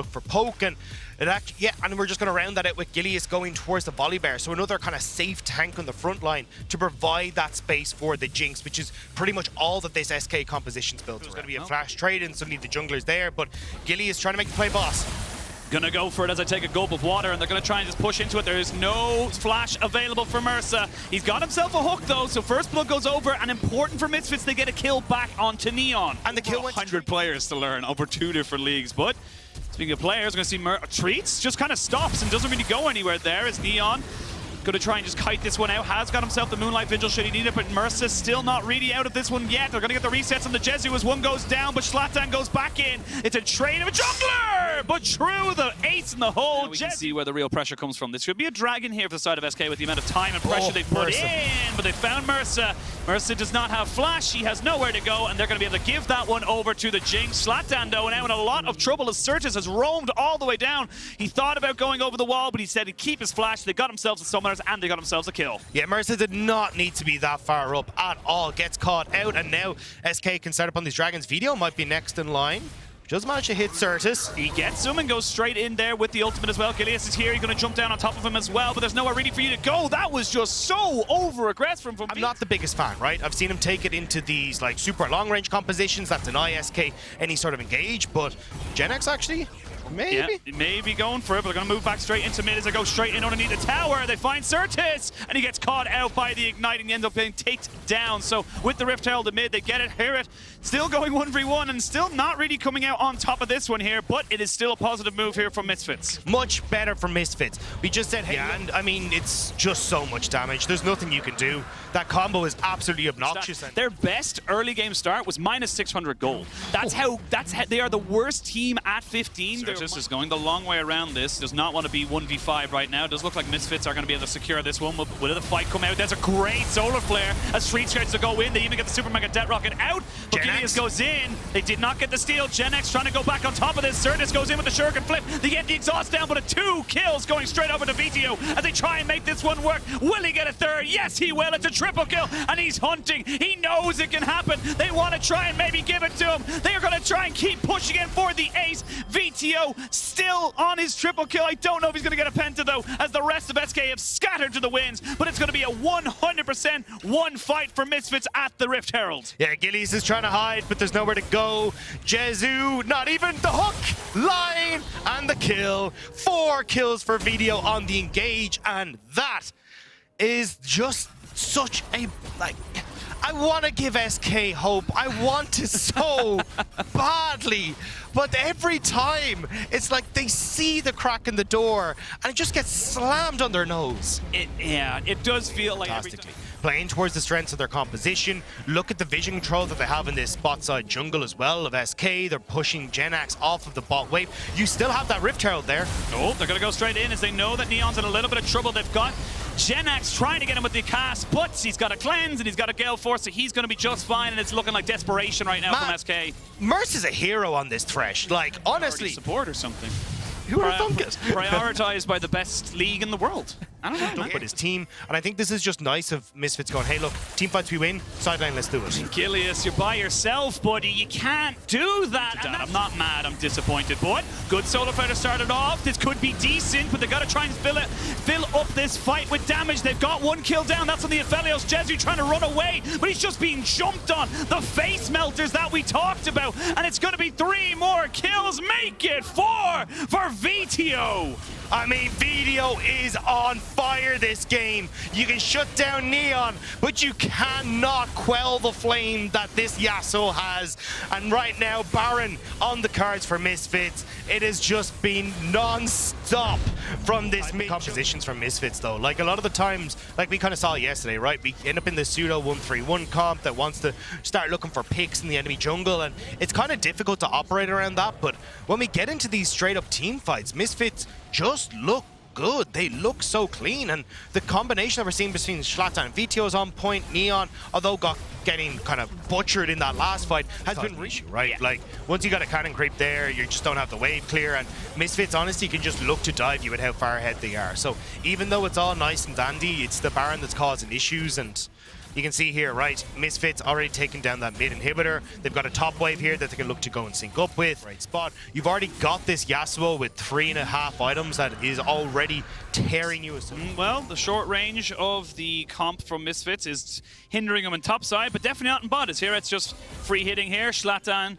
look for poke, and and we're just going to round that out with Gilius going towards the volley bear. So another kind of safe tank on the front line to provide that space for the Jinx, which is pretty much all that this SK composition's built. There's going to be a flash trade, and suddenly the jungler's there, but Gilius trying to make the play boss. Gonna go for it as I take a gulp of water, and they're gonna try and just push into it. There is no flash available for Mersa. He's got himself a hook though, so first blood goes over, and important for Misfits, they get a kill back onto Neon. And the kill went 100 players to learn over 2 different leagues, but speaking of players, we're gonna see Treats just kind of stops and doesn't really go anywhere there as Neon gonna try and just kite this one out. Has got himself the Moonlight Vigil should he need it, but Mersa's still not really out of this one yet. They're gonna get the resets on the G2 as one goes down, but Zlatan goes back in. It's a trade of a jungler, but true, the ace in the hole. We can see where the real pressure comes from. This should be a dragon here for the side of SK with the amount of time and pressure they've put in, but they found Mersa. Mersa does not have flash, he has nowhere to go, and they're gonna be able to give that one over to the Jinx. Zlatan though now in a lot of trouble as Certus has roamed all the way down. He thought about going over the wall, but he said he'd keep his flash. They got themselves a summoners and they got themselves a kill. Yeah, Mersa did not need to be that far up at all. Gets caught out, and now SK can start up on these dragons. Video might be next in line. Does manage to hit Certus. He gets him and goes straight in there with the ultimate as well. Gilius is here. He's going to jump down on top of him as well, but there's nowhere really for you to go. That was just so over-aggressive from I'm not the biggest fan, right? I've seen him take it into these like super long-range compositions that deny SK any sort of engage, but Gen X actually, maybe? Yeah, maybe going for it, but they're going to move back straight into mid as they go straight in underneath the tower. They find Certus, and he gets caught out by the igniting. He ends up being taken down. So with the Rift Herald to mid, they get it, hear it. Still going 1v1 and still not really coming out on top of this one here, but it is still a positive move here from Misfits. Much better for Misfits. We just said, hey, and I mean, it's just so much damage. There's nothing you can do. That combo is absolutely obnoxious. Their best early game start was minus 600 gold. That's how they are the worst team at 15. Certus is going the long way around this. Does not want to be 1v5 right now. It does look like Misfits are going to be able to secure this one. Will the fight come out? There's a great solar flare as Street tries to go in. They even get the Super Mega Death Rocket out. But Gilius goes in. They did not get the steal. Gen X trying to go back on top of this. Certus goes in with the Shuriken flip. They get the exhaust down, but a 2 kills going straight over to VTO as they try and make this one work. Will he get a third? Yes, he will. It's a triple kill, and he's hunting. He knows it can happen. They want to try and maybe give it to him. They are going to try and keep pushing in for the ace. VTO still on his triple kill. I don't know if he's going to get a penta though, as the rest of SK have scattered to the winds, but it's going to be a 100% one fight for Misfits at the Rift Herald. Yeah, Gilius is trying to hide, but there's nowhere to go. G2, not even the hook, line, and the kill. 4 kills for VTO on the engage, and that is just such a, like, I want to give SK hope. I want to so badly. But every time, it's like they see the crack in the door and it just gets slammed on their nose. It does feel like every time. Playing towards the strengths of their composition. Look at the vision control that they have in this bot side jungle as well of SK. They're pushing Gen X off of the bot wave. You still have that Rift Herald there. Oh, they're going to go straight in as they know that Neon's in a little bit of trouble. They've got Gen X trying to get him with the cast, but he's got a cleanse and he's got a Gale Force, so he's going to be just fine, and it's looking like desperation right now from SK. Merce is a hero on this Thresh. Like, honestly. Support or something. Who would have thunk it? Prioritized by the best league in the world. I don't know. With his team, and I think this is just nice of Misfits going, hey look, team fights we win, sideline, let's do it. Gilius, you're by yourself, buddy. You can't do that. I'm not mad, I'm disappointed. But good solo fighter started off. This could be decent, but they got to try and fill up this fight with damage. They've got 1 kill down. That's on the Aphelios. G2 trying to run away, but he's just being jumped on. The face melters that we talked about, and it's going to be 3 more kills. Make it 4 for VTO. I mean, VTO is on fire this game. You can shut down Neon, but you cannot quell the flame that this Yasuo has. And right now, Baron on the cards for Misfits. It has just been non-stop from this compositions from Misfits, though. Like, a lot of the times, like we kind of saw yesterday, right? We end up in the pseudo 1-3-1 comp that wants to start looking for picks in the enemy jungle, and it's kind of difficult to operate around that. But when we get into these straight-up team fights, Misfits just look good. They look so clean, and the combination that we're seeing between Zlatan and VTO is on point. Neon, although getting kind of butchered in that last fight, has been an issue, right? Yeah. Like, once you got a cannon creep there, you just don't have the wave clear, and Misfits honestly can just look to dive you at how far ahead they are. So even though it's all nice and dandy, it's the Baron that's causing issues, and you can see here, right, Misfits already taken down that mid inhibitor. They've got a top wave here that they can look to go and sync up with. Right spot. You've already got this Yasuo with 3.5 items that is already tearing you. Well, the short range of the comp from Misfits is hindering them in top side, but definitely not in bot. As here, it's just free hitting here. Zlatan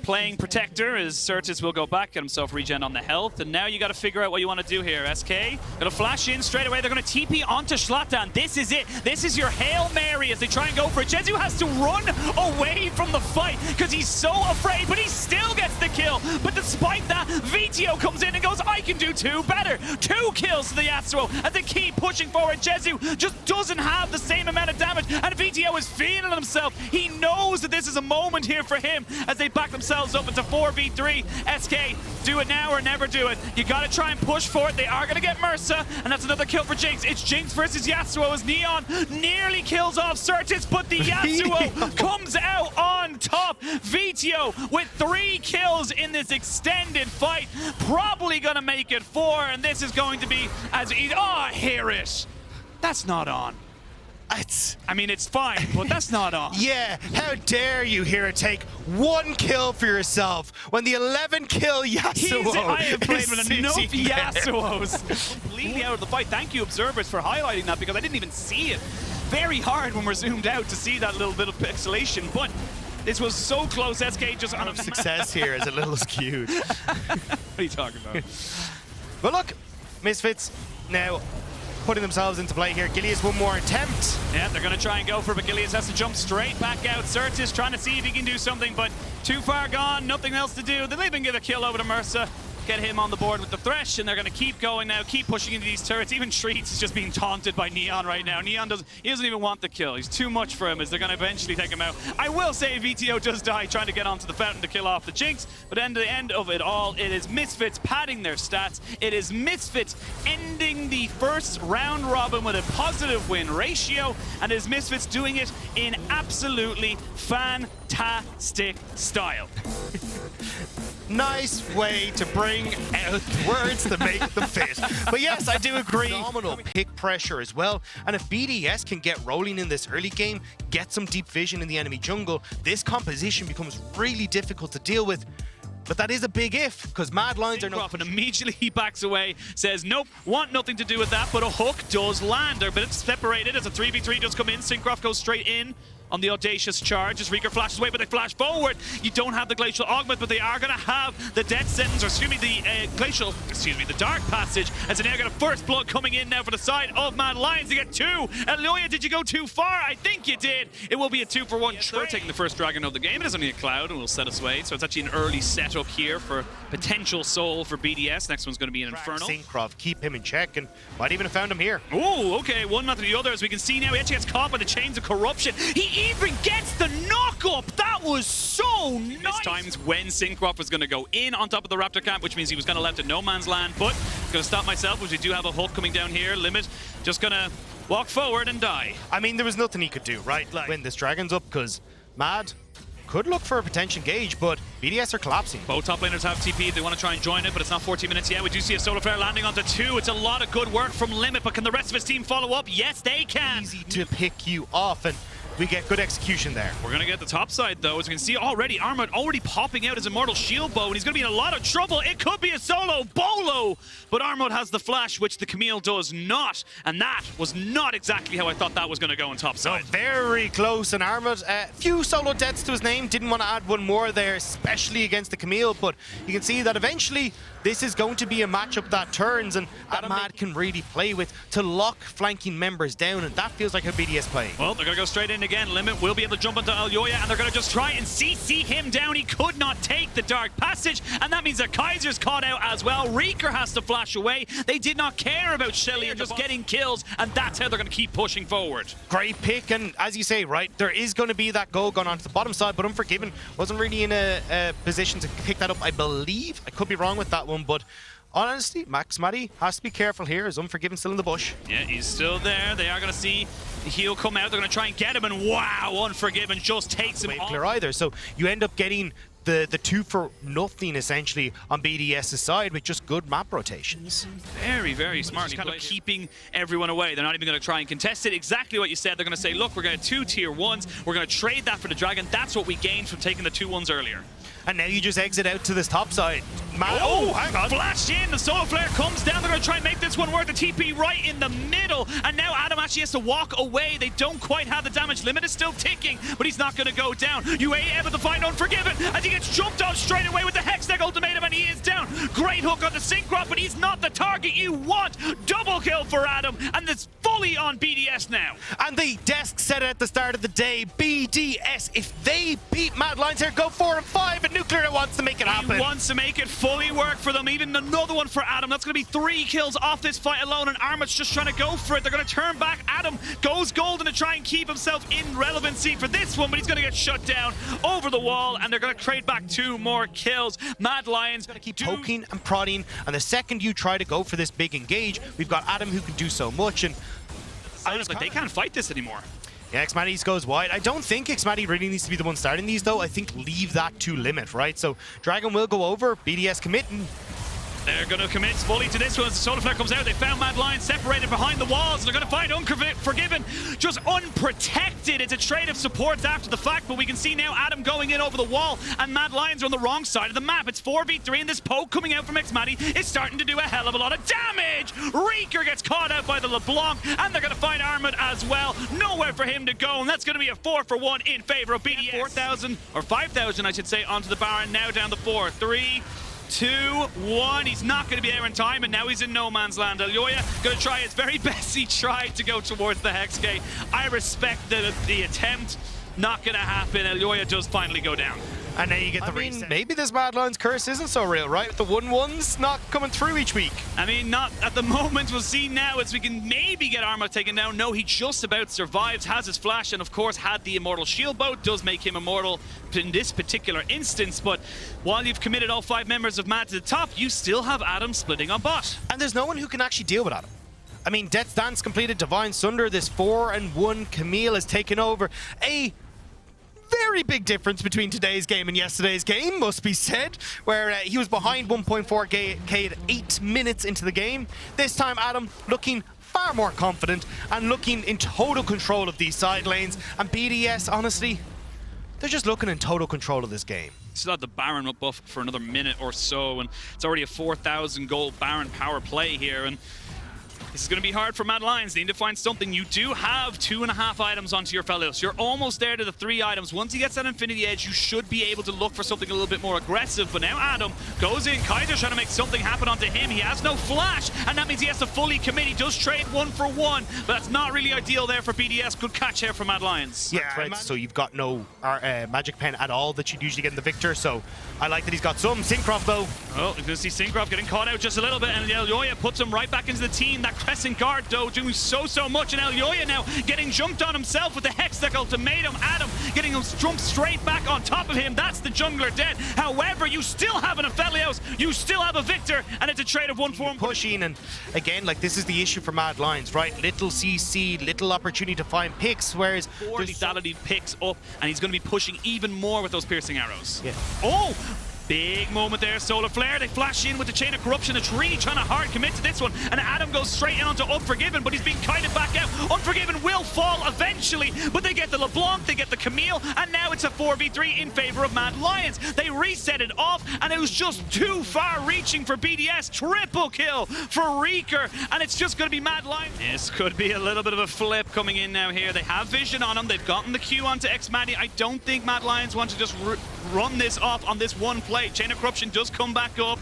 playing Protector as Certis will go back, get himself regen on the health, and now you got to figure out what you want to do here. SK gonna flash in straight away. They're gonna TP onto Zlatan. This is it. This is your Hail Mary as they try and go for it. G2 has to run away from the fight because he's so afraid, but he still gets the kill. But despite that, VTO comes in and goes, I can do 2 better. 2 kills to the Yasuo as they keep pushing forward. G2 just doesn't have the same amount of damage, and VTO is feeling himself. He knows that this is a moment here for him as they back themselves up into 4v3. SK, do it now or never do it. You gotta try and push for it. They are gonna get Mersa, and that's another kill for Jinx. It's Jinx versus Yasuo as Neon nearly kills off Certis, but the Yasuo comes out on top. VTO with 3 kills in this extended fight. Probably gonna make it 4, and this is going to be as easy. Oh, I hear it. That's not on. I mean, it's fine, but that's not on. Yeah, how dare you here take 1 kill for yourself when the 11-kill Yasuo I have played with enough sitting Yasuos completely out of the fight. Thank you, observers, for highlighting that because I didn't even see it. Very hard when we're zoomed out to see that little bit of pixelation, but this was so close. SK just on a success here is a little skewed. What are you talking about? But look, Misfits now putting themselves into play here. Gilius, one more attempt. Yeah, they're going to try and go for it, but Gilius has to jump straight back out. Certis trying to see if he can do something, but too far gone, nothing else to do. They'll even give a kill over to Mersa. Get him on the board with the Thresh, and they're going to keep going now, keep pushing into these turrets. Even Treats is just being taunted by Neon right now. Neon doesn't even want the kill. He's too much for him as they're going to eventually take him out. I will say VTO does die trying to get onto the fountain to kill off the Jinx, but at the end of it all, it is Misfits padding their stats. It is Misfits ending the first round robin with a positive win ratio, and it is Misfits doing it in absolutely fantastic style. Nice way to bring out words to make them fit. But yes, I do agree. Phenomenal pick pressure as well. And if BDS can get rolling in this early game, get some deep vision in the enemy jungle, this composition becomes really difficult to deal with. But that is a big if, because Mad Lions are not... And immediately he backs away, says, nope, want nothing to do with that, but a hook does land. But it's separated as a 3v3 does come in. Syncroft goes straight in on the audacious charge as Rieger flashes away, but they flash forward. You don't have the Glacial Augment, but they are going to have the Death Sentence, or excuse me, the Dark Passage, as they now get a first blood coming in now for the side of Mad Lions. They get 2. Eloya, did you go too far? I think you did. It will be a 2-for-1 trade. They're taking the first dragon of the game. It is only a cloud and will set us away, so it's actually an early setup here for potential soul for BDS. Next one's going to be an Infernal. Syncroft, keep him in check, and might even have found him here. Oh, okay, one after the other. As we can see now, he actually gets caught by the Chains of Corruption. He even gets the knock-up. That was so nice. This time's when Syncroft was going to go in on top of the Raptor camp, which means he was going to left in no man's land, but I'm going to stop myself, because we do have a Hulk coming down here. Limit just going to walk forward and die. I mean, there was nothing he could do, right? Like, when this dragon's up, because Mad could look for a potential engage, but BDS are collapsing. Both top laners have TP if they want to try and join it, but it's not 14 minutes yet. We do see a Solar Flare landing onto 2. It's a lot of good work from Limit, but can the rest of his team follow up? Yes, they can. Easy to pick you off, and we get good execution there. We're going to get the top side, though. As you can see already, Armut already popping out his Immortal Shield Bow, and he's going to be in a lot of trouble. It could be a solo Bolo, but Armut has the flash, which the Camille does not, and that was not exactly how I thought that was going to go on top side. So very close, and Armut, few solo deaths to his name. Didn't want to add one more there, especially against the Camille, but you can see that eventually this is going to be a matchup that turns, and that Mad can really play with to lock flanking members down, and that feels like a BDS play. Well, they're going to go straight in again. Limit will be able to jump into Eloya, and they're going to just try and CC him down. He could not take the Dark Passage, and that means that Kaiser's caught out as well. Rieger has to flash away. They did not care about Shelly. They're just getting kills, and that's how they're going to keep pushing forward. Great pick, and as you say, right, there is going to be that goal going on to the bottom side, but Unforgiven wasn't really in a position to pick that up, I believe. I could be wrong with that one, but honestly, Max Matty has to be careful here. Is Unforgiven still in the bush? Yeah, he's still there. They are going to see the heal come out. They're going to try and get him, and wow, Unforgiven just takes him off. Clear either, so you end up getting the 2 for nothing essentially on BDS's side with just good map rotations. Very, very smart. Kind of keeping everyone away. They're not even going to try and contest it. Exactly what you said. They're going to say, look, we're going to 2 tier 1s. We're going to trade that for the Dragon. That's what we gained from taking the 2-1s earlier. And now you just exit out to this top side. Oh, hang on. Flash in. The Solar Flare comes down. They're going to try and make this one work. The TP right in the middle. And now Adam actually has to walk away. They don't quite have the damage limit. It's still ticking, but he's not going to go down. UA able to find Unforgiven as he gets jumped on straight away with the Hextech ultimatum, and he is down. Great hook on the Syncroft, but he's not the target you want. Double kill for Adam, and it's fully on BDS now. And the desk said it at the start of the day, BDS, if they beat Mad Lions here, go 4 and 5, and Nuclear wants to make it happen. He wants to make it fully work for them. Even another one for Adam. That's going to be 3 kills off this fight alone, and Armut's just trying to go for it. They're going to turn back. Adam goes golden to try and keep himself in relevancy for this one, but he's going to get shut down over the wall, and they're going to trade back 2 more kills. Mad Lions going to keep poking and prodding, and the second you try to go for this big engage, we've got Adam who can do so much, and honestly, they can't fight this anymore. Yeah, Xmatty goes wide. I don't think Xmatty really needs to be the one starting these, though. I think leave that to limit, right? So Dragon will go over, BDS commit, and they're going to commit fully to this one as the Solar Flare comes out. They found Mad Lions separated behind the walls. They're going to find Unforgiven just unprotected. It's a trade of supports after the fact, but we can see now Adam going in over the wall, and Mad Lions are on the wrong side of the map. It's 4v3, and this poke coming out from Xmatty is starting to do a hell of a lot of damage. Reeker gets caught out by the LeBlanc, and they're going to find Armut as well. Nowhere for him to go, and that's going to be a 4 for 1 in favor of BDS. 4,000, or 5,000, I should say, onto the Baron. Now down to 4. 3, 2, 1. He's not going to be there in time, and now he's in no man's land. Elyoya going to try his very best. He tried to go towards the Hex Gate. I respect the attempt. Not going to happen. Elyoya does finally go down. And now you get the reset. Maybe this Mad Lions curse isn't so real, right? The 1-1s not coming through each week. I mean, not at the moment. We'll see now as we can maybe get Armut taken down. No, he just about survives, has his flash, and of course had the Immortal Shield Bow. Does make him immortal in this particular instance, but while you've committed all 5 members of Mad to the top, you still have Adam splitting on bot. And there's no one who can actually deal with Adam. I mean, Death's Dance completed, Divine Sunder, this 4-1 Camille has taken over. A very big difference between today's game and yesterday's game, must be said, where he was behind 1.4k at 8 minutes into the game. This time, Adam looking far more confident and looking in total control of these side lanes. And BDS, honestly, they're just looking in total control of this game. Still have the Baron up buff for another minute or so, and it's already a 4,000 gold Baron power play here, and this is going to be hard for Mad Lions. They need to find something. You do have 2.5 items onto your Felios. You're almost there to the 3 items. Once he gets that Infinity Edge, you should be able to look for something a little bit more aggressive. But now Adam goes in. Kaiser's trying to make something happen onto him. He has no flash, and that means he has to fully commit. He does trade 1 for 1, but that's not really ideal there for BDS. Good catch here for Mad Lions. Yeah, right. So you've got no magic pen at all that you'd usually get in the Victor, so I like that he's got some. Syncroft, though. Oh, you're going to see Syncroft getting caught out just a little bit, and Elyoya puts him right back into the team. That Crescent Guard, though, doing so much, and Elyoya now getting jumped on himself with the Hextech ultimatum. Adam getting him jumped straight back on top of him. That's the jungler dead. However, you still have an Aphelios, you still have a Victor, and it's a trade of 1 for 1. Pushing, and again, like, this is the issue for Mad Lions, right? Little CC, little opportunity to find picks, whereas lethality picks up, and he's going to be pushing even more with those piercing arrows. Yeah. Oh! Big moment there, Solar Flare. They flash in with the Chain of Corruption. It's really trying to hard commit to this one. And Adam goes straight onto Unforgiven, but he's being kited back out. Unforgiven will fall eventually, but they get the LeBlanc, they get the Camille, and now it's a 4v3 in favor of Mad Lions. They reset it off, and it was just too far reaching for BDS. Triple kill for Reeker, and it's just going to be Mad Lions. This could be a little bit of a flip coming in now here. They have vision on him. They've gotten the Q onto Xmatty. I don't think Mad Lions want to just run this off on this one play. Chain of Corruption does come back up.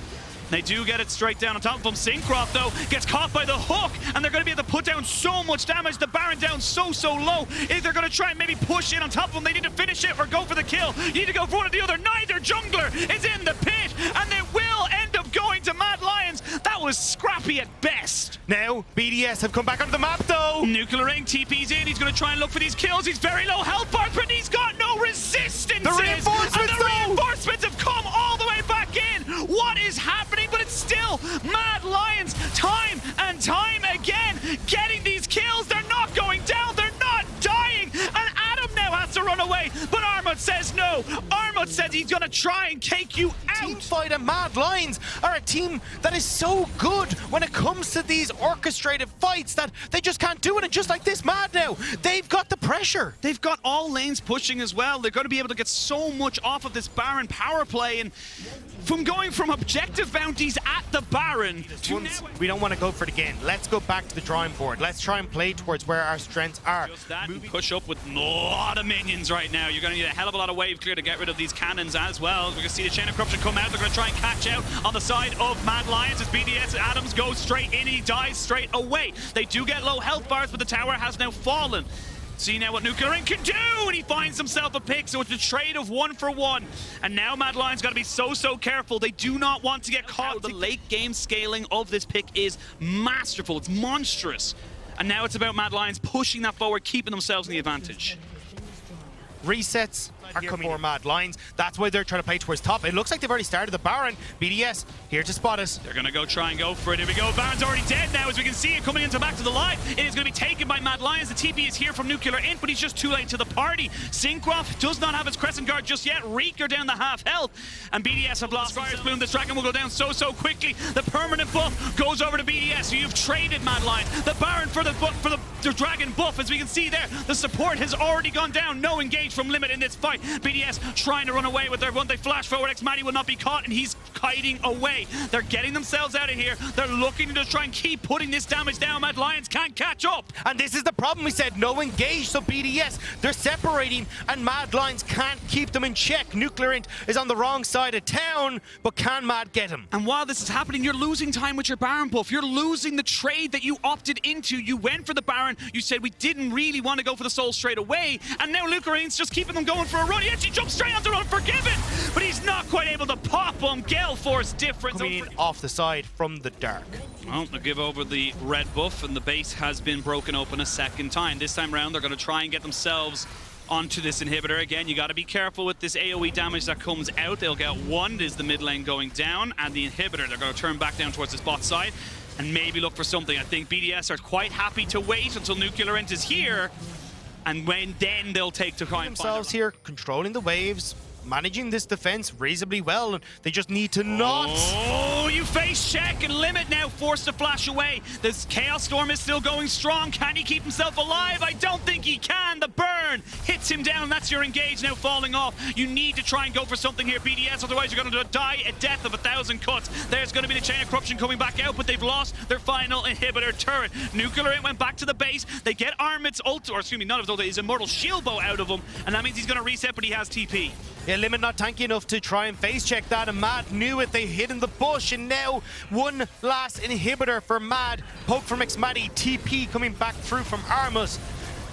They do get it straight down on top of him. Syncroft, though, gets caught by the hook, and they're going to be able to put down so much damage. The Baron down so low. If they're going to try and maybe push in on top of him, they need to finish it or go for the kill. You need to go for one or the other. Neither jungler is in the pit, and they will end up going to Mad Lions. That was scrappy at best. Now, BDS have come back onto the map, though. Nuclear Ring TP's in. He's going to try and look for these kills. He's very low health bars, but he's got no resistance. The reinforcements have come all the way back in. What is happening? But it's still Mad Lions time and time again getting these kills. They're not going down. They're not dying. And Adam now has to run away. But Armut says no. Armut What says he's gonna try and take you out? Teamfight and Mad Lions are a team that is so good when it comes to these orchestrated fights that they just can't do it. And just like this, Mad now, they've got the pressure. They've got all lanes pushing as well. They're going to be able to get so much off of this Baron power play, and from going from objective bounties at the Baron to now... We don't want to go for it again. Let's go back to the drawing board. Let's try and play towards where our strengths are. Just that, push up with a lot of minions right now. You're going to need a hell of a lot of wave clear to get rid of these cannons as well. We're going to see the Chain of Corruption come out. They're going to try and catch out on the side of Mad Lions as BDS Adams goes straight in. He dies straight away. They do get low health bars, but the tower has now fallen. See now what Nuclear Ink can do, and he finds himself a pick, so it's a trade of 1 for 1. And now Mad Lions got to be so careful. They do not want to get caught. The late game scaling of this pick is masterful. It's monstrous. And now it's about Mad Lions pushing that forward, keeping themselves in the advantage. Resets are coming for Mad Lions. That's why they're trying to play towards top. It looks like they've already started the Baron. BDS here to spot us. They're going to try and go for it. Here we go. Baron's already dead now, as we can see it coming into back to the line. It is going to be taken by Mad Lions. The TP is here from Nuclear Int, but he's just too late to the party. Syncroft does not have his Crescent Guard just yet. Reeker down the half health. And BDS have lost Fire's Bloom. This dragon will go down so quickly. The permanent buff goes over to BDS. So you've traded Mad Lions. The Baron for the dragon buff, as we can see there. The support has already gone down. No engage from Limit in this fight. BDS trying to run away with their one. They flash forward. X-Matty will not be caught, and he's kiting away. They're getting themselves out of here. They're looking to try and keep putting this damage down. Mad Lions can't catch up. And this is the problem. We said no engage, so BDS, they're separating, and Mad Lions can't keep them in check. Nuclear Int is on the wrong side of town, but can Mad get him? And while this is happening, you're losing time with your Baron buff. You're losing the trade that you opted into. You went for the Baron. You said we didn't really want to go for the soul straight away, and now Nuclear Int's just keeping them going for a run. He actually jumps straight onto Unforgiven, but he's not quite able to pop him. Gale Force difference. Coming in off the side from the dark. Well, they'll give over the red buff, and the base has been broken open a second time. This time around, they're going to try and get themselves onto this inhibitor. Again, you got to be careful with this AoE damage that comes out. They'll get one. Is the mid lane going down, and the inhibitor, they're going to turn back down towards this bot side and maybe look for something. I think BDS are quite happy to wait until Nuclear Int is here, and then they'll take to try and find themselves here, controlling the waves, managing this defense reasonably well, and they just need to not. Oh, you face check, and Limit now forced to flash away. This Chaos Storm is still going strong. Can he keep himself alive? I don't think he can. The burn hits him down. That's your engage now falling off. You need to try and go for something here, BDS, otherwise you're going to die a death of 1,000 cuts. There's going to be the Chain of Corruption coming back out, but they've lost their final inhibitor turret. Nuclear Int went back to the base. They get Armit's ult, or excuse me, not his ult, his Immortal Shield Bow out of him, and that means he's going to reset, but he has TP. Yeah, Limit not tanky enough to try and face check that, and Mad knew it. They hid in the bush, and now one last inhibitor for Mad. Poke from X-Matty, TP coming back through from Armus.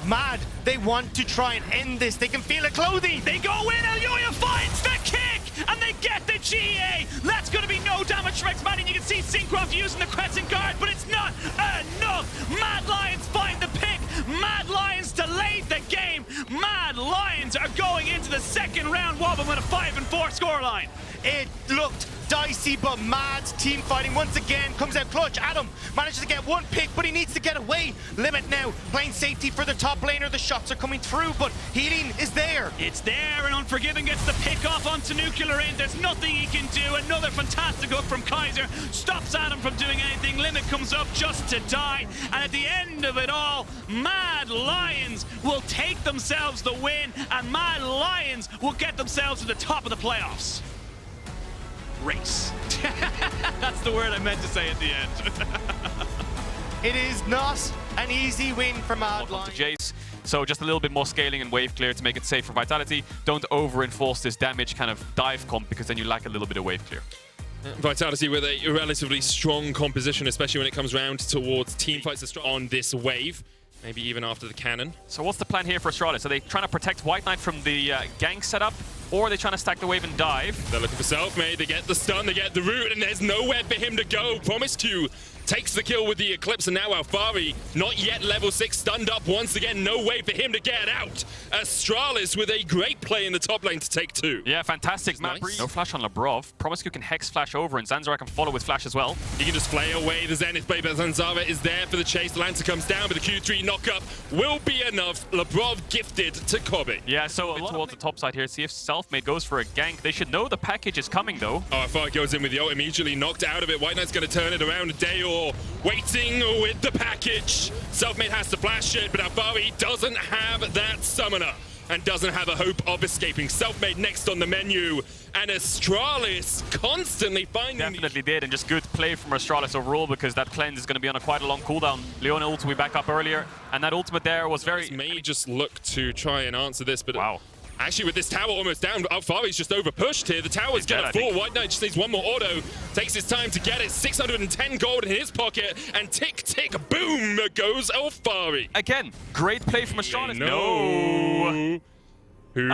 Mad, they want to try and end this. They can feel it clothing. They go in, Elyoya finds the kick, and they get the GA. That's going to be no damage from X-Matty, and you can see Syncroft using the Crescent Guard, but it's not enough. Mad Lions find the pick. Mad Lions delayed the game. Mad Lions are going into the second round wobbling with a 5-4 scoreline. It looked dicey, but Mad's team fighting once again comes out clutch. Adam manages to get one pick, but he needs to get away. Limit now playing safety for the top laner. The shots are coming through, but healing is there. It's there, and Unforgiven gets the pick off onto Nuclear Int. There's nothing he can do. Another fantastic hook from Kaiser stops Adam from doing anything. Limit comes up just to die, and at the end of it all, Mad Lions will take themselves the win, and Mad Lions will get themselves to the top of the playoffs. Race. That's the word I meant to say at the end. It is not an easy win for Mad Lions. Jace. So just a little bit more scaling and wave clear to make it safe for Vitality. Don't over-enforce this damage kind of dive comp, because then you lack a little bit of wave clear. Vitality with a relatively strong composition, especially when it comes round towards team fights on this wave. Maybe even after the cannon. So what's the plan here for Astralis? Are they trying to protect White Knight from the gank setup, or are they trying to stack the wave and dive? They're looking for self-made. They get the stun, they get the root, and there's nowhere for him to go. Promised to takes the kill with the Eclipse, and now Alphari, not yet level 6, stunned up once again. No way for him to get out. Astralis with a great play in the top lane to take 2. Yeah, fantastic map. Nice. No flash on Labrov. Promiscu can hex flash over, and Zanzara can follow with flash as well. He can just play away the Zenith Blade, but Zanzara is there for the chase. The Lancer comes down, but the Q3 knockup will be enough. Labrov gifted to Kobe. Yeah, so towards the top side here. See if Selfmade goes for a gank. They should know the package is coming, though. Oh, Alphari goes in with the ult, immediately knocked out of it. White Knight's going to turn it around. Dayor waiting with the package. Selfmade has to flash it, but Alphari doesn't have that summoner and doesn't have a hope of escaping. Selfmade next on the menu, and Astralis constantly finding... Definitely did, and just good play from Astralis overall, because that cleanse is going to be on quite a long cooldown. Leona ult will be back up earlier, and that ultimate there was very... May just look to try and answer this, but... Wow. Actually, with this tower almost down, Alphari's just over-pushed here. The tower's going to fall. White Knight just needs one more auto. Takes his time to get it. 610 gold in his pocket. And tick, tick, boom goes Alphari. Again, great play from Astralis. No. Who's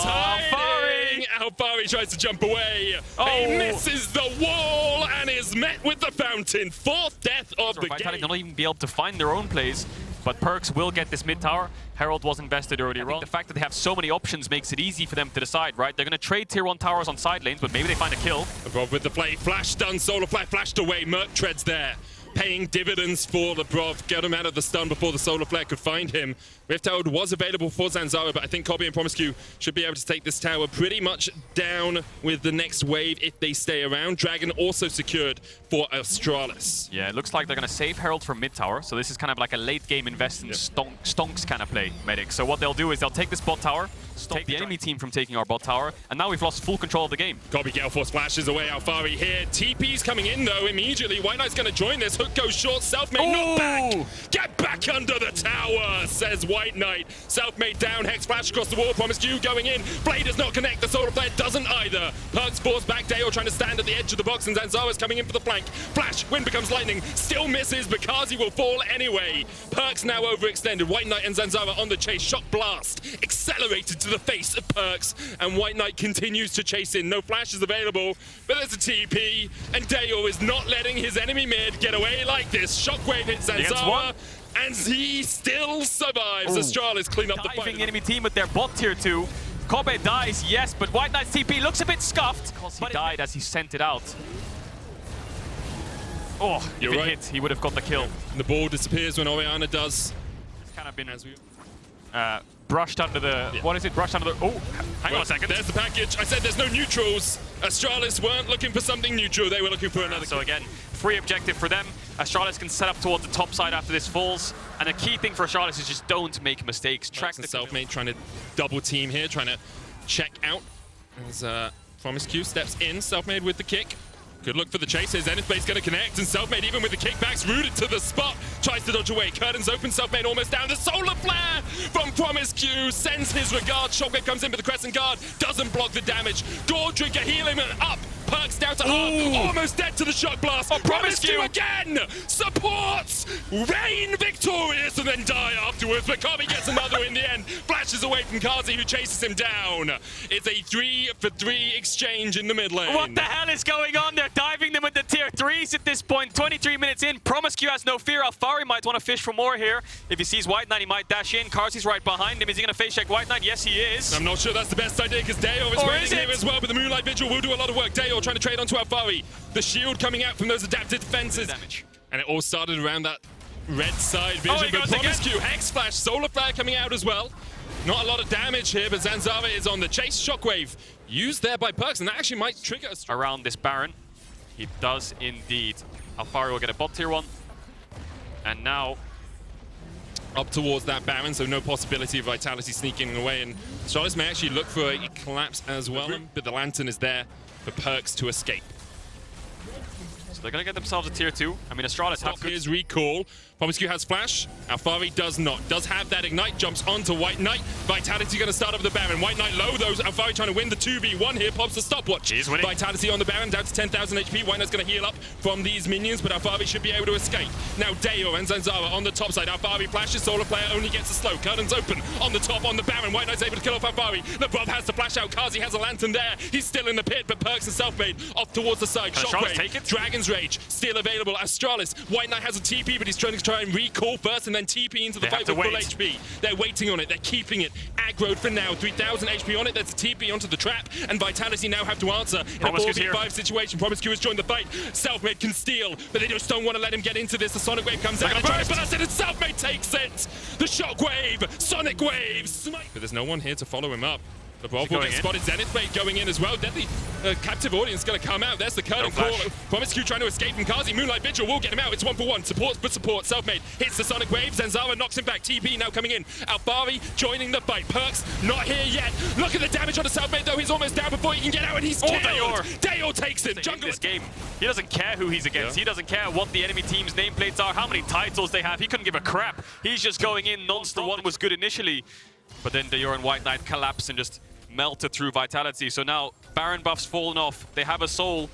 hiding? Alphari tries to jump away. He misses the wall and is met with the fountain. 4th death of the game. They'll not even be able to find their own plays. But Perks will get this mid tower. Herald was invested earlier on. The fact that they have so many options makes it easy for them to decide, right? They're going to trade tier 1 towers on side lanes, but maybe they find a kill. Labrov with the play. Flash done. Solar Flare flashed away. Merc treads there. Paying dividends for Labrov. Get him out of the stun before the Solar Flare could find him. Rift Herald was available for Zanzara, but I think Kobe and Promiscu should be able to take this tower pretty much down with the next wave if they stay around. Dragon also secured for Astralis. Yeah, it looks like they're going to save Herald for mid tower, so this is kind of like a late game invest in stonks kind of play, Medic. So what they'll do is they'll take this bot tower, stop the enemy team from taking our bot tower, and now we've lost full control of the game. Kobe Gale Force flashes away Alphari here. TP's coming in though immediately. White Knight's going to join this. Hook goes short. Selfmade not back. Get back under the tower, says White Knight. Selfmade down. Hex flash across the wall. Promiscu going in. Blade does not connect. The Solar Flare doesn't either. Perks forced back. Dayor trying to stand at the edge of the box, and Zanzara's coming in for the flank. Flash. Wind becomes lightning. Still misses. Bakazi will fall anyway. Perks now overextended. White Knight and Zanzara on the chase. Shock blast accelerated to the face of Perks, and White Knight continues to chase in. No flash is available, but there's a TP, and Dayor is not letting his enemy mid get away like this. Shockwave hits Zanzara, and he still survives. Astralis clean up the fight. Diving enemy team with their bot tier 2. Kobe dies, yes, but White Knight's TP looks a bit scuffed. He died as he sent it out. Oh, if it hit, he would have got the kill. And the ball disappears when Oriana does. It's kind of been as we brushed under the... Yeah. What is it? Brushed under the... Oh, hang on a second. There's the package. I said there's no neutrals. Astralis weren't looking for something neutral. They were looking for another. So again, free objective for them. Astralis can set up towards the top side after this falls. And the key thing for Astralis is just don't make mistakes. Track the Selfmade trying to double team here, trying to check out. As Promiscu steps in. Selfmade with the kick. Good look for the chase. Zenith Blade's going to connect, and Selfmade, even with the kickbacks, rooted to the spot. Tries to dodge away. Curtains open. Selfmade almost down. The Solar Flare from Promiscu sends his regard. Shockwave comes in with the Crescent Guard. Doesn't block the damage. Dawntrigger healing and up. Perks down to half. Almost dead to the Shock Blast. Promiscu again. Supports. Reign victorious and then die afterwards. But Kobe gets another in the end. Flashes away from Kazi, who chases him down. It's a 3-for-3 exchange in the mid lane. What the hell is going on? They're diving them with the tier 3s at this point. 23 minutes in. Promiscu has no fear. Alphari might want to fish for more here. If he sees White Knight, he might dash in. Kazi's right behind him. Is he going to face check White Knight? Yes, he is. I'm not sure that's the best idea because Dayor is waiting here as well, but the Moonlight Vigil will do a lot of work. Dayor trying to trade onto Alphari. The shield coming out from those adapted defenses. And it all started around that red side vision. But Promiscu, Hex Flash, Solar Flare coming out as well. Not a lot of damage here, but Zanzara is on the chase. Shockwave used there by Perks, and that actually might trigger us around this Baron. He does indeed. Alphari will get a bot tier 1. And now up towards that Baron, so no possibility of Vitality sneaking away. And Astralis may actually look for a collapse as well, but the Lantern is there for Perks to escape. So they're going to get themselves a tier 2. I mean, Astralis have good... Here's recall. Promiscu has flash. Alphari does not. Does have that ignite. Jumps onto White Knight. Vitality going to start up the Baron. White Knight low, though. Alphari trying to win the 2v1 here. Pops the stopwatch. Vitality on the Baron, down to 10,000 HP. White Knight's going to heal up from these minions, but Alphari should be able to escape. Now Dayor and Zanzara on the top side. Alphari flashes. Solar Flare only gets a slow. Curtains open on the top on the Baron. White Knight's able to kill off Alphari. Labrov has to flash out. Kazi has a Lantern there. He's still in the pit, but Perks and Selfmade off towards the side. Shockwave. Dragon's Rage still available. Astralis, White Knight has a TP, but he's trying and recall first and then TP into the fight with full HP. They're waiting on it. They're keeping it aggroed for now. 3,000 HP on it. There's a TP onto the trap, and Vitality now have to answer in a 4v5 situation. Promiscu has joined the fight. Selfmade can steal, but they just don't want to let him get into this. The Sonic Wave comes out and tries to blast it, and Selfmade takes it. The Shockwave, Sonic Wave, smite. But there's no one here to follow him up. The Brawl will get spotted. Zenith Blade going in as well. Deadly captive audience going to come out. There's the curtain call. Promiscu trying to escape from Kazi. Moonlight Vigil will get him out. It's 1-for-1. Support for support. Selfmade hits the Sonic Wave. Zanzara knocks him back. TP now coming in. Alfari joining the fight. Perks not here yet. Look at the damage on the Selfmade though. He's almost down before he can get out, and he's killed. Dayor takes him. Jungle this game. He doesn't care who he's against. He doesn't care what the enemy team's nameplates are, how many titles they have. He couldn't give a crap. He's just going in non-stop. The one was good initially, but then Dayor and White Knight collapse and just melted through Vitality. So now Baron buff's fallen off. They have a soul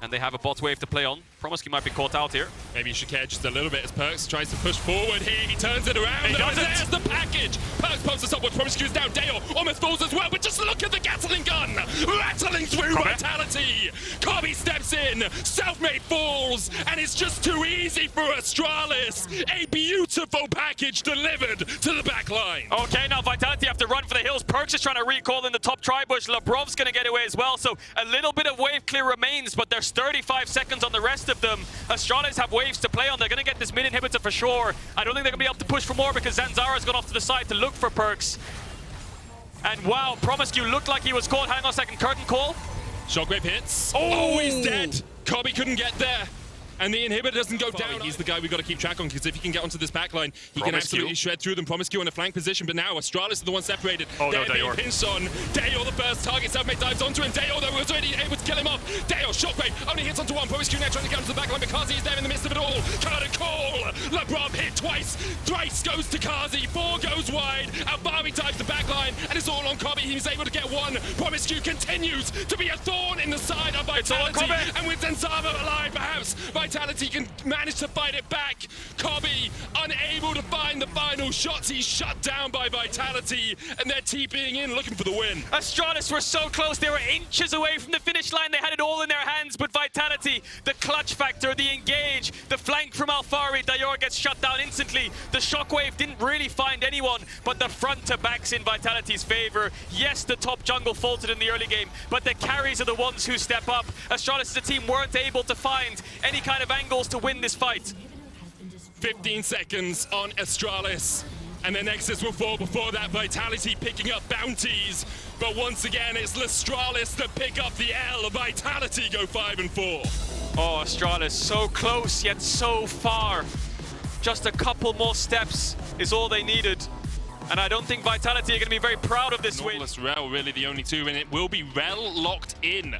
and they have a bot wave to play on. Promiscu might be caught out here. Maybe you should care just a little bit as Perks tries to push forward here. He turns it around. There's the package. Perks pumps us upwards. Promiscu's down. Dayor almost falls as well, but just look at the Gatling gun rattling through Vitality. Kobe steps in. Selfmade falls, and it's just too easy for Astralis. A beautiful package delivered to the back line. Okay, now Vitality have to run for the hills. Perks is trying to recall in the top tri-bush. Labrov's going to get away as well, so a little bit of wave clear remains, but there's 35 seconds on the rest of them. Astralis have waves to play on. They're going to get this mid inhibitor for sure. I don't think they're going to be able to push for more because Zanzara's gone off to the side to look for Perks. And wow, Promiscu looked like he was caught. Hang on a second, curtain call. Shockwave hits. Oh, he's dead. Kobe couldn't get there. And the inhibitor doesn't go down. He's the guy we've got to keep track on, because if he can get onto this backline, he can absolutely shred through them. Promiscu in a flank position, but now Astralis are the one separated. They're being pinched on. Dayor, the first target. Selfmade dives onto him. Dayor, though, was already able to kill him off. Dayor, Shockwave, only hits onto one. Promiscu now trying to get onto the backline, but Kazi is there in the midst of it all. Curtain call. Labrov hit twice. Thrice goes to Kazi. 4 goes wide. Alfari dives the backline, and it's all on Kobe. He's able to get one. Promiscu continues to be a thorn in the side of Vitality. And with Zanzara alive, perhaps Vitality can managed to fight it back. Kobe unable to find the final shots. He's shut down by Vitality, and they're TPing in looking for the win. Astralis were so close. They were inches away from the finish line. They had it all in their hands, but Vitality, the clutch factor, the engage, the flank from Alfari, Dayor gets shut down instantly. The Shockwave didn't really find anyone, but the front to back's in Vitality's favor. Yes, the top jungle faltered in the early game, but the carries are the ones who step up. Astralis as a team weren't able to find any kind of angles to win this fight. 15 seconds on Astralis, and the Nexus will fall before that. Vitality picking up bounties, but once again it's Astralis that pick up the L. Vitality go 5-4. Oh, Astralis so close yet so far. Just a couple more steps is all they needed. And I don't think Vitality are going to be very proud of this win. Rel really the only two, and it will be Rel locked in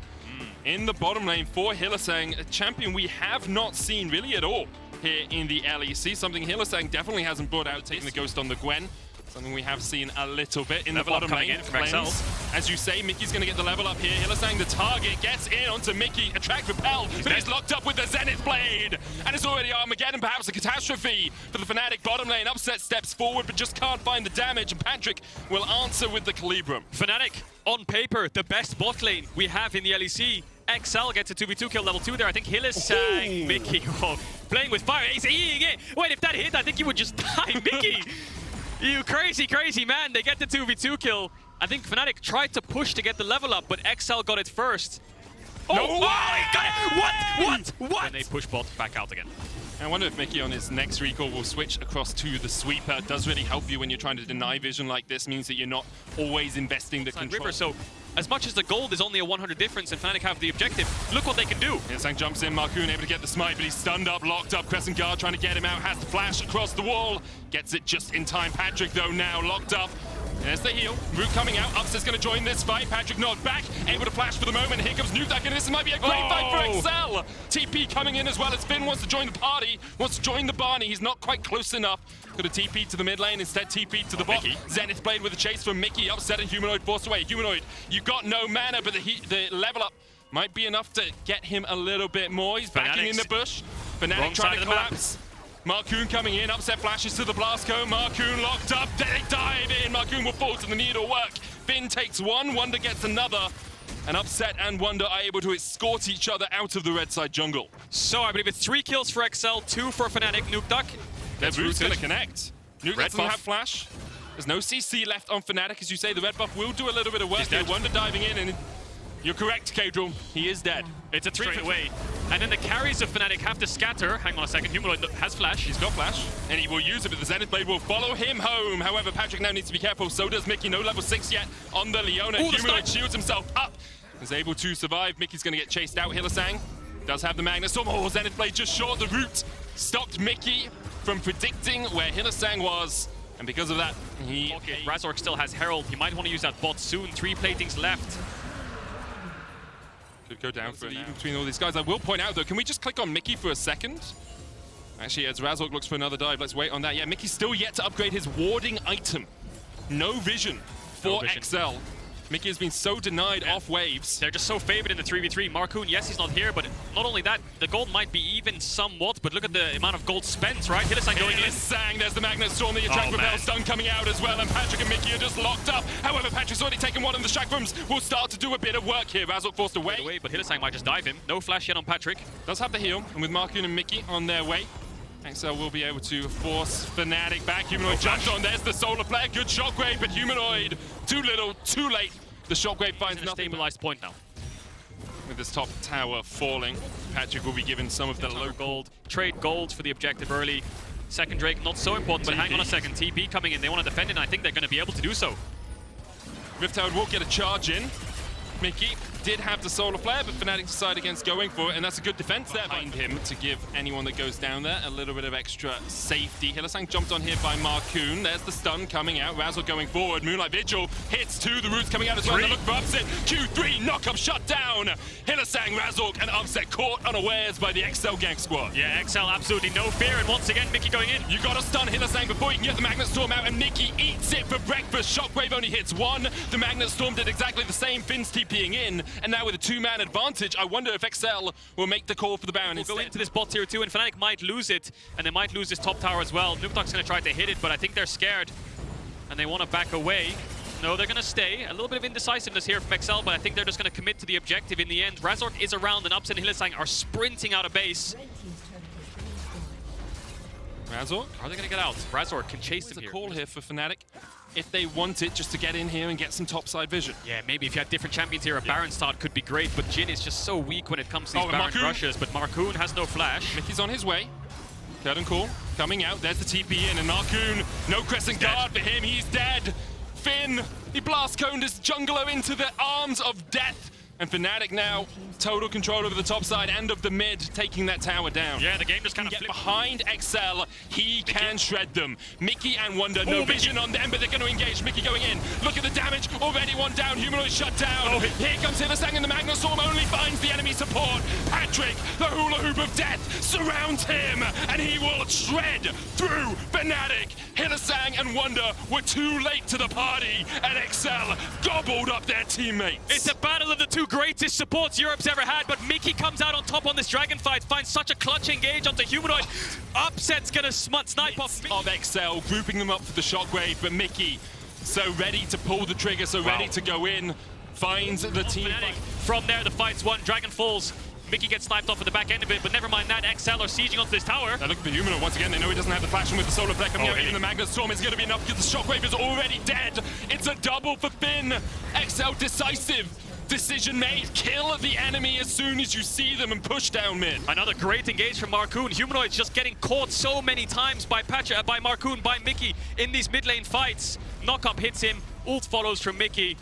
the bottom lane for Hylissang, a champion we have not seen really at all here in the LEC. Something Hylissang definitely hasn't brought out, taking the Ghost on the Gwen. Something we have seen a little bit in the bottom lane. As you say, Mickey's going to get the level up here. Hylissang, the target, gets in onto Mickey. Attract repel, but he's locked up with the Zenith Blade. And it's already Armageddon, perhaps a catastrophe for the Fnatic bottom lane. Upset steps forward, but just can't find the damage. And Patrick will answer with the Calibrum. Fnatic, on paper, the best bot lane we have in the LEC. XL gets a 2v2 kill level 2 there. I think Hylissang, Mickey, playing with fire. He's eating it. Wait, if that hit, I think he would just die. Mickey, you crazy, crazy man. They get the 2v2 kill. I think Fnatic tried to push to get the level up, but XL got it first. Oh, no. He got it. What? And they push bot back out again. I wonder if Mickey on his next recall will switch across to the sweeper. It does really help you when you're trying to deny vision like this. Means that you're not always investing the control. So as much as the gold is only a 100 difference and Fnatic have the objective, look what they can do. Hylissang jumps in, Marcoon able to get the smite, but he's stunned up, locked up. Crescent Guard trying to get him out, has the flash across the wall. Gets it just in time. Patrick, though, now locked up. There's the heal. Root coming out. Upset's going to join this fight. Patrick knocked back. Able to flash for the moment. Here comes Nutak, and this might be a great fight for XL. TP coming in as well as Finn wants to join the party. Wants to join the Barney. He's not quite close enough. Could have TP'd to the mid lane. Instead, TP'd to the bot. Mickey. Zenith Blade with a chase from Mickey. Upset and Humanoid forced away. Humanoid, you got no mana, but the level up might be enough to get him a little bit more. He's backing in the bush. Fnatic trying to collapse. Marcoon coming in, upset flashes to the blast cone. Marcoon locked up, they dive in. Marcoon will fall to the needle work. Finn takes one, Wonder gets another. and Upset and Wonder are able to escort each other out of the red side jungle. So I believe it's 3 kills for XL, 2 for Fnatic. Nuke Duck. Their root's going to connect. Nuke Red doesn't buff. have flash. There's no CC left on Fnatic, as you say. The red buff will do a little bit of work here. Wonder diving in, and you're correct, K-Drill. He is dead. It's a 3 away. And then the carries of Fnatic have to scatter. Hang on a second. Humanoid has flash. He's got flash, and he will use it, but the Zenith Blade will follow him home. However, Patrick now needs to be careful. So does Mickey. No level 6 yet on the Leona. Ooh, the Humanoid snipe. shields himself up. Is able to survive. Mickey's going to get chased out. Hillisang does have the Magnet Storm. Oh, Zenith Blade just short the route. Stopped Mickey from predicting where Hillisang was. And because of that, he... Okay, Razork still has Herald. He might want to use that bot soon. 3 platings left. Could go down for it between all these guys. I will point out, though, can we just click on Mickey for a second? Actually, as Razork looks for another dive, let's wait on that. Yeah, Mickey's still yet to upgrade his warding item. No vision for XL. Mickey has been so denied off waves. They're just so favored in the 3v3. Marcoon, yes, he's not here, but not only that, the gold might be even somewhat, but look at the amount of gold spent, right? Hillisang going in. Hillisang, there's the Magnet Storm, the attack repel stun coming out as well, and Patrick and Mickey are just locked up. However, Patrick's already taken one, and the Chakrams will start to do a bit of work here. Razork forced away. But Hillisang might just dive him. No flash yet on Patrick. Does have the heal, and with Marcoon and Mickey on their way, XL will be able to force Fnatic back. Humanoid jumped on, there's the solar flare, good shockwave, but Humanoid, too little, too late. The shockwave finds nothing. Stabilized point now. With this top tower falling, Patrick will be given some of the low Gold. Trade gold for the objective early. Second Drake, not so important, but hang on a second. TP coming in, they want to defend it, and I think they're going to be able to do so. Rift Tower will get a charge in. Mickey did have the solar flare, but Fnatic decided against going for it, and that's a good defense there behind him to give anyone that goes down there a little bit of extra safety. Hillisang jumped on here by Marcoon. There's the stun coming out. Razzle going forward. Moonlight Vigil hits 2. The roots coming out as well. They look for Upset. Q3 knock-up shut down. Hillisang, Razzle, and Upset caught unawares by the XL gang squad. Yeah, XL absolutely no fear, and once again, Mickey going in. You gotta stun Hillisang before you can get the Magnet Storm out, and Mickey eats it for breakfast. Shockwave only hits 1. The Magnet Storm did exactly the same. Finn's TPing in, and now with a 2-man advantage, I wonder if XL will make the call for the Baron instead. Go into this bot tier 2, and Fnatic might lose it, and they might lose this top tower as well. Nuke Duck's going to try to hit it, but I think they're scared, and they want to back away. No, they're going to stay. A little bit of indecisiveness here from XL, but I think they're just going to commit to the objective in the end. Razork is around, and Upset and Hillisang are sprinting out of base. Razork? Are they going to get out? Razork can chase them here. There's a call here for Fnatic if they want it, just to get in here and get some topside vision. Yeah, maybe if you had different champions here, a Baron start could be great, but Jin is just so weak when it comes to these Baron rushes. But Marcoon has no flash. Mickey's on his way. Curtain call coming out. There's the TP in, and Marcoon, no crescent guard for him. He's dead. Finn, he blast coned his jungler into the arms of death. And Fnatic now, total control over the top side and of the mid, taking that tower down. Yeah, the game just kind of flipped behind XL. He can shred them. Mickey and Wonder, no vision on them, but they're going to engage. Mickey going in. Look at the damage. Already one down. Humanoid shut down. Here comes Hillisang, and the Magnet Storm only finds the enemy support. Patrick, the hula hoop of death, surrounds him, and he will shred through Fnatic. Hillisang and Wonder were too late to the party, and XL gobbled up their teammates. It's a battle of the two greatest supports Europe's ever had, but Mickey comes out on top on this dragon fight, finds such a clutch engage onto Humanoid. Upset's gonna snipe off of XL, grouping them up for the shockwave, but Mickey so ready to pull the trigger, so ready to go in, finds the team. From there, the fight's won. Dragon falls. Mickey gets sniped off at the back end of it, but never mind that. XL are sieging onto this tower. Now look at the Humanoid once again. They know he doesn't have the flash, and with the solar flare coming out, even the Magnet Storm is going to be enough because the shockwave is already dead. It's a double for Finn. XL decisive. Decision made. Kill the enemy as soon as you see them and push down mid. Another great engage from Marcoon. Humanoid's just getting caught so many times by Marcoon, by Mickey in these mid lane fights. Knock-up hits him. Ult follows from Mickey.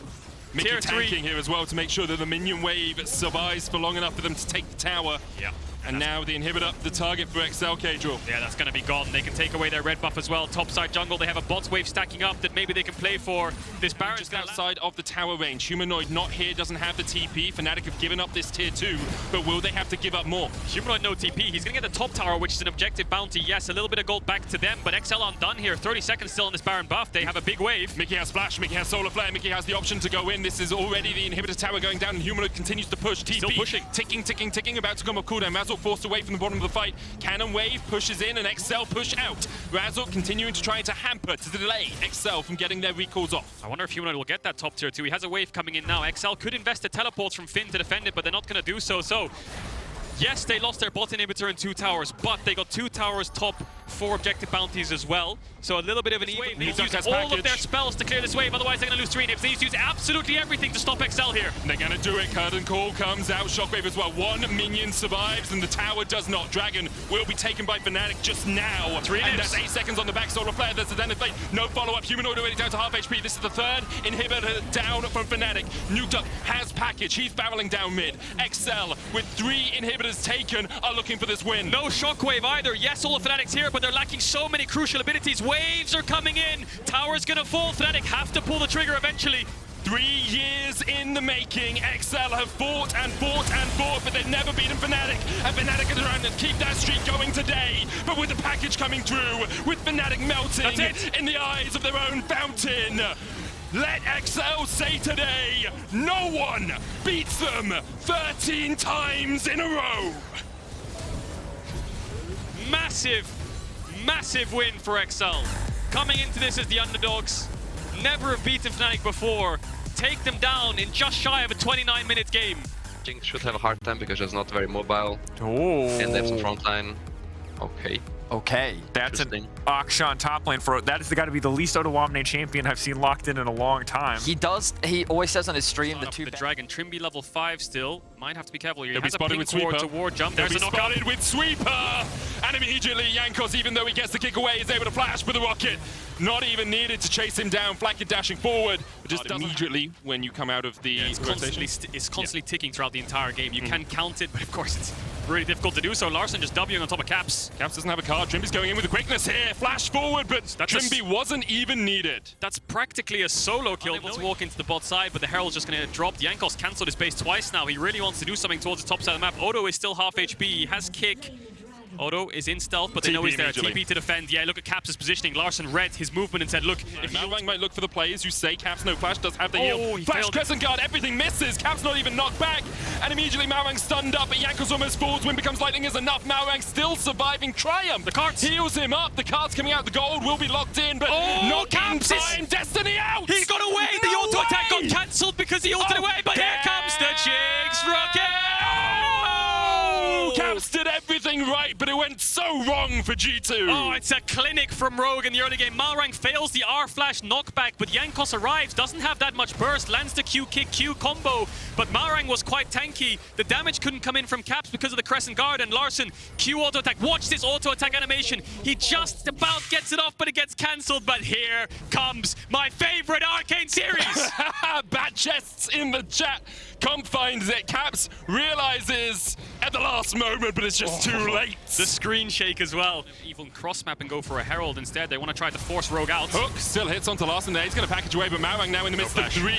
Mickey tanking here as well to make sure that the minion wave survives for long enough for them to take the tower. Yeah. And now the inhibitor, the target for XL, K-Drill. Yeah, that's going to be gone. They can take away their red buff as well. Topside jungle, they have a bot wave stacking up that maybe they can play for. This Baron's just outside of the tower range. Humanoid not here, doesn't have the TP. Fnatic have given up this tier 2, but will they have to give up more? Humanoid no TP. He's going to get the top tower, which is an objective bounty. Yes, a little bit of gold back to them, but XL undone here. 30 seconds still on this Baron buff. They have a big wave. Mickey has flash, Mickey has solar flare, Mickey has the option to go in. This is already the inhibitor tower going down, and Humanoid continues to push. TP still pushing. Ticking, about to come up cooldown. Razork forced away from the bottom of the fight. Cannon Wave pushes in and XL push out. Razork continuing to try to hamper, to delay XL from getting their recalls off. I wonder if Humanoid will get that top tier 2. He has a wave coming in now. XL could invest the teleports from Finn to defend it, but they're not going to do so. So, yes, they lost their bot inhibitor in 2 towers, but they got 2 towers top 4 objective bounties as well. So a little bit of an even. They need to use all of their spells to clear this wave, otherwise they're going to lose 3 inhibs. They need to use absolutely everything to stop XL here. They're going to do it. Curtain Call comes out. Shockwave as well. 1 minion survives, and the tower does not. Dragon will be taken by Fnatic just now. 3 inhibs. And that's 8 seconds on the back. Solar Flare. There's the Zenith Blade. No follow-up. Humanoid already down to half HP. This is the 3rd inhibitor down from Fnatic. Nukeduck has package. He's barreling down mid. XL, with 3 inhibitors taken, are looking for this win. No Shockwave either. Yes, all of Fnatic's here, but they're lacking so many crucial abilities. Waves are coming in. Tower's gonna fall. Fnatic have to pull the trigger eventually. 3 years in the making. XL have fought and fought and fought, but they've never beaten Fnatic. And Fnatic are trying to keep that streak going today. But with the package coming through, with Fnatic melting in the eyes of their own fountain, let XL say today, no one beats them 13 times in a row. Massive, massive win for XL. Coming into this as the underdogs. Never have beaten Fnatic before. Take them down in just shy of a 29-minute game. Jinx should have a hard time because she's not very mobile. Oh. And they have some front line. Okay. Okay, that's an Akshan top lane for that is got to be the least Odoamne champion I've seen locked in a long time. He always says on his stream The Dragon, Trimby level 5 still. Might have to be careful here. He'll He has be spotted a with pink ward Sweeper. to ward jump. He'll There's be a knockout. spotted with Sweeper! And immediately Jankos, even though he gets the kick away, is able to flash with the rocket. Not even needed to chase him down. Flacket dashing forward. But just immediately when you come out of the It's constantly ticking throughout the entire game. You can count it, but of course it's really difficult to do so. Larson just Wing on top of Caps. Caps doesn't have a card. Trimby's going in with the quickness here. Flash forward, but Trimby wasn't even needed. That's practically a solo kill. Able to walk into the bot side, but the Herald's just going to drop. Jankos cancelled his base twice now. He really wants to do something towards the top side of the map. Odo is still half HP. He has kick. Odo is in stealth, but they know he's there. TP to defend. Yeah, look at Caps' positioning. Larson read his movement and said, look, if Malwang might look for the plays, you say Caps no flash, does have the heal. He Flash, failed. Crescent Guard, everything misses. Caps not even knocked back. And immediately Malwang stunned up, but Jankos almost falls. Wind becomes lightning is enough. Malwang still surviving. Triumph. The cards heals him up. The cards coming out. The gold will be locked in, but not Caps in time. Destiny out. He's got away. The auto attack got cancelled because he ulted away, but here comes the Jinx rocket. Caps did everything right, but it went so wrong for G2. Oh, it's a clinic from Rogue in the early game. Malrang fails the R-Flash knockback, but Jankos arrives, doesn't have that much burst, lands the Q kick, Q combo, but Malrang was quite tanky. The damage couldn't come in from Caps because of the Crescent Guard, and Larson, Q auto attack. Watch this auto attack animation. He just about gets it off, but it gets cancelled. But here comes my favorite Arcane series. Bad chests in the chat. Comp finds it. Caps realizes at the last moment, but it's just too late. The screen shake as well. Even cross map and go for a Herald instead. They want to try to force Rogue out. Hook still hits onto Larson there. He's going to package away, but Malwang now in the midst of 3.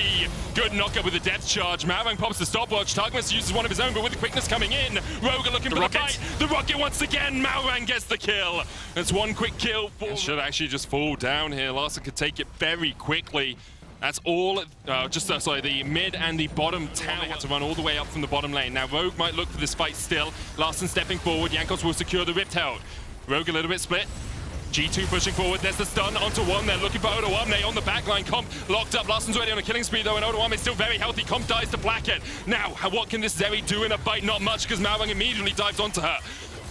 Good knockup with the depth charge. Malwang pops the stopwatch. Targmas uses one of his own, but with the quickness coming in, Rogue are looking for the fight. The rocket once again. Malwang gets the kill. That's one quick kill. Should actually just fall down here. Larson could take it very quickly. That's all, sorry, the mid and the bottom tower had to run all the way up from the bottom lane. Now Rogue might look for this fight still. Larson stepping forward, Jankos will secure the Rift Herald. Rogue a little bit split. G2 pushing forward, there's the stun onto one, they're looking for Odoamne on the backline. Comp locked up, Larson's already on a killing spree though, and Odoamne's still very healthy. Comp dies to Blackhead. Now, what can this Zeri do in a fight? Not much, because Malwang immediately dives onto her.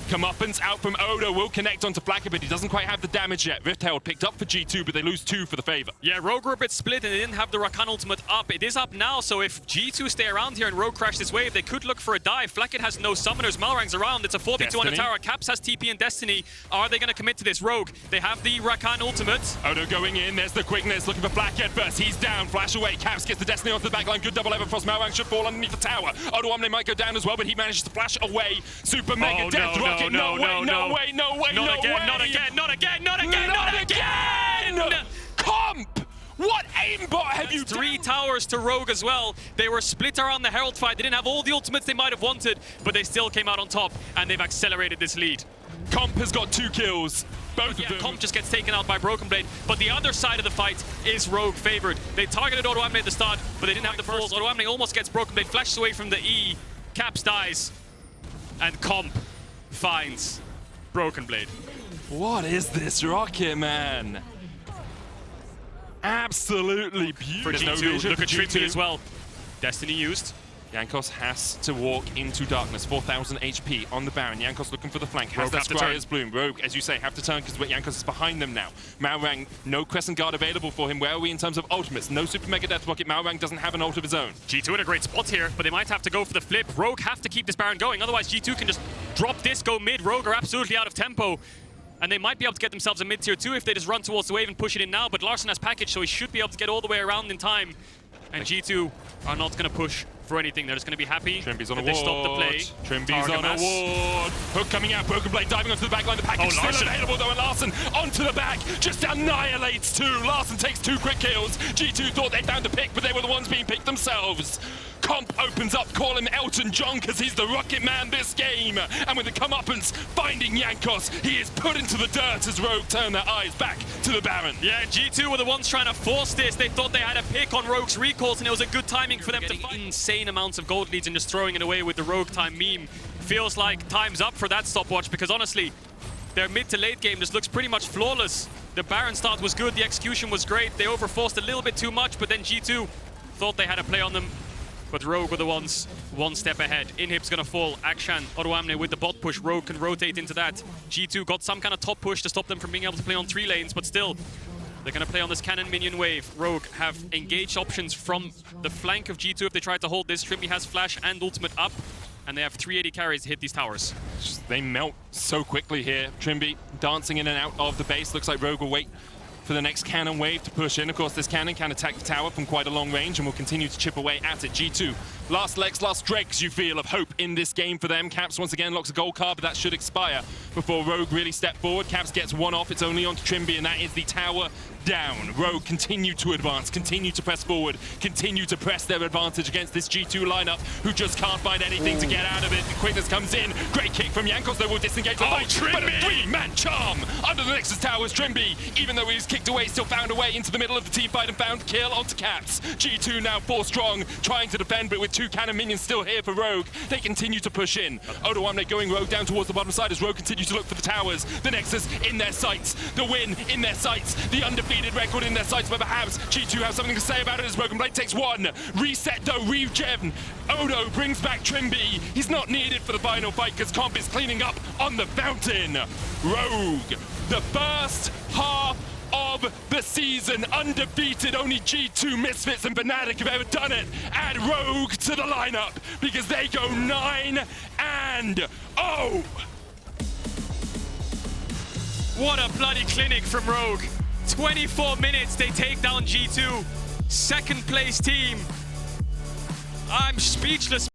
Comeuppance out from Odo, will connect onto Blackhead, but he doesn't quite have the damage yet. Rift Herald picked up for G2, but they lose 2 for the favor. Yeah, Rogue were a bit split and they didn't have the Rakan ultimate up. It is up now, so if G2 stay around here and Rogue crash this wave, they could look for a dive. Flacket has no summoners, Malrang's around, it's a 4v2 on the tower. Caps has TP and Destiny. Are they going to commit to this? Rogue, they have the Rakan ultimate. Odo going in, there's the quickness, looking for Blackhead first. He's down, flash away. Caps gets the Destiny onto the backline. Good double lever frost. Malwang should fall underneath the tower. Odoamne might go down as well, but he manages to flash away. Super mega death rocket. No way. Not again! Comp! What aimbot have you done? 3 towers to Rogue as well. They were split around the Herald fight. They didn't have all the ultimates they might have wanted, but they still came out on top, and they've accelerated this lead. Comp has got 2 kills. Both of them. Comp just gets taken out by Broken Blade, but the other side of the fight is Rogue favored. They targeted Odoamne at the start, but they didn't have the balls. Odoamne almost gets Broken Blade, flashes away from the E. Caps dies, and Comp finds Broken Blade. What is this rocket, man? Absolutely beautiful. For G2, look at G2 as well. Destiny used. Jankos has to walk into darkness. 4,000 HP on the Baron. Jankos looking for the flank. Has that Scryer's Bloom. Rogue, as you say, have to turn because Jankos is behind them now. Malrang, no Crescent Guard available for him. Where are we in terms of ultimates? No Super Mega Death Bucket. Malrang doesn't have an ult of his own. G2 in a great spot here, but they might have to go for the flip. Rogue have to keep this Baron going. Otherwise, G2 can just drop this, go mid. Rogue are absolutely out of tempo. And they might be able to get themselves a mid-tier 2 if they just run towards the wave and push it in now. But Larson has package, so he should be able to get all the way around in time. And G2 are not going to push for anything. They're just going to be happy Trimby's on a that they stopped the play. Trimby's on a ward. Hook coming out. Broken Blade diving onto the back line. The package still available though, and Larson onto the back. Just annihilates two. Larson takes 2 quick kills. G2 thought they found the pick, but they were the ones being picked themselves. Comp opens up, call him Elton John because he's the rocket man this game. And with the comeuppance finding Jankos, he is put into the dirt as Rogue turn their eyes back to the Baron. Yeah, G2 were the ones trying to force this. They thought they had a pick on Rogue's recalls, and it was a good timing for them to fight. Insane amounts of gold leads and just throwing it away with the Rogue time meme. Feels like time's up for that stopwatch because honestly, their mid to late game just looks pretty much flawless. The Baron start was good, the execution was great. They overforced a little bit too much, but then G2 thought they had a play on them. But Rogue were the ones one step ahead. Inhib's gonna fall. Akshan, Oruamne with the bot push. Rogue can rotate into that. G2 got some kind of top push to stop them from being able to play on 3 lanes, but still, they're gonna play on this cannon minion wave. Rogue have engaged options from the flank of G2 if they try to hold this. Trimby has flash and ultimate up, and they have 380 carries to hit these towers. They melt so quickly here. Trimby dancing in and out of the base. Looks like Rogue will wait for the next cannon wave to push in. Of course, this cannon can attack the tower from quite a long range and will continue to chip away at it. G2, last legs, last dregs, you feel, of hope in this game for them. Caps once again locks a gold card, but that should expire before Rogue really step forward. Caps gets one off. It's only onto Trimby, and that is the tower down. Rogue continue to advance, continue to press forward, continue to press their advantage against this G2 lineup, who just can't find anything to get out of it. The quickness comes in. Great kick from Jankos, though will disengage the fight. But a 3-man charm under the Nexus Towers. Trimby, even though he's kicked away, still found a way into the middle of the team fight and found the kill onto Caps. G2 now 4 strong, trying to defend, but with 2 cannon minions still here for Rogue, they continue to push in. Oruamne going Rogue down towards the bottom side as Rogue continues to look for the towers. The Nexus in their sights, the win in their sights, the undefeated record in their sights, but perhaps G2 have something to say about it as Broken Blade takes 1. Reset though, regen. Odo brings back Trimby. He's not needed for the final fight because Comp is cleaning up on the fountain. Rogue, the first half of the season, undefeated. Only G2, Misfits, and Fnatic have ever done it. Add Rogue to the lineup because they go 9-0. What a bloody clinic from Rogue. 24 minutes, they take down G2. Second place team. I'm speechless.